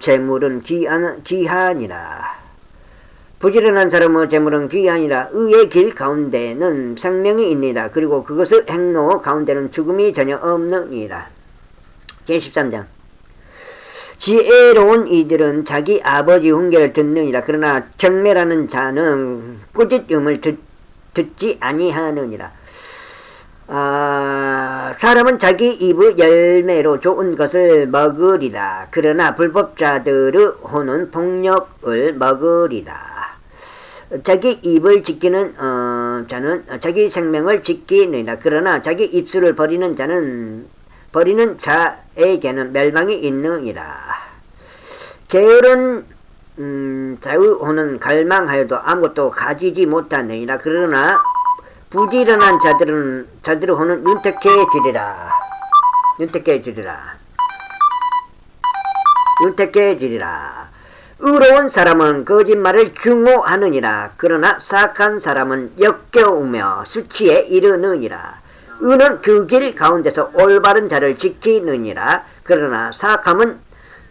재물은 귀하니라. 부지런한 사람의 재물은 귀하니라. 의의 길 가운데는 생명이 있느니라. 그리고 그것의 행로 가운데는 죽음이 전혀 없느니라. 제13장. 지혜로운 이들은 자기 아버지 훈계를 듣느니라. 그러나 정멸하는 자는 꾸짖음을 듣지 아니하느니라. 사람은 자기 입의 열매로 좋은 것을 먹으리라. 그러나 불법자들의 혼은 폭력을 먹으리라. 자기 입을 지키는 자는 자기 생명을 지키느니라. 그러나 자기 입술을 버리는 자에게는 멸망이 있느니라. 게으른 자의 혼은 갈망하여도 아무것도 가지지 못하느니라. 그러나 부지런한 자들의 혼은 윤택해지리라. 의로운 사람은 거짓말을 중호하느니라. 그러나 사악한 사람은 역겨우며 수치에 이르느니라. 의는 그 길 가운데서 올바른 자를 지키느니라. 그러나 사악함은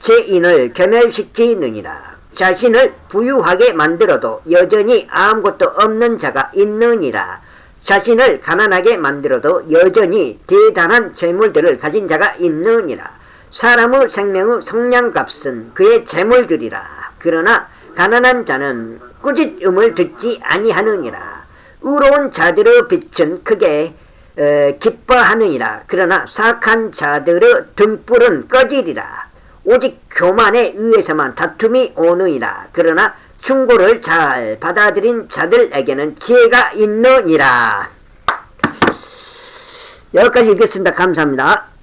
죄인을 괴멸시키느니라. 자신을 부유하게 만들어도 여전히 아무것도 없는 자가 있느니라. 자신을 가난하게 만들어도 여전히 대단한 재물들을 가진 자가 있느니라. 사람의 생명의 속량값은 그의 재물들이라. 그러나 가난한 자는 꾸짖음을 듣지 아니하느니라. 의로운 자들의 빛은 크게 기뻐하느니라. 그러나 사악한 자들의 등불은 꺼지리라. 오직 교만에 의해서만 다툼이 오느니라. 그러나 충고를 잘 받아들인 자들에게는 지혜가 있느니라. 여기까지 읽겠습니다. 감사합니다.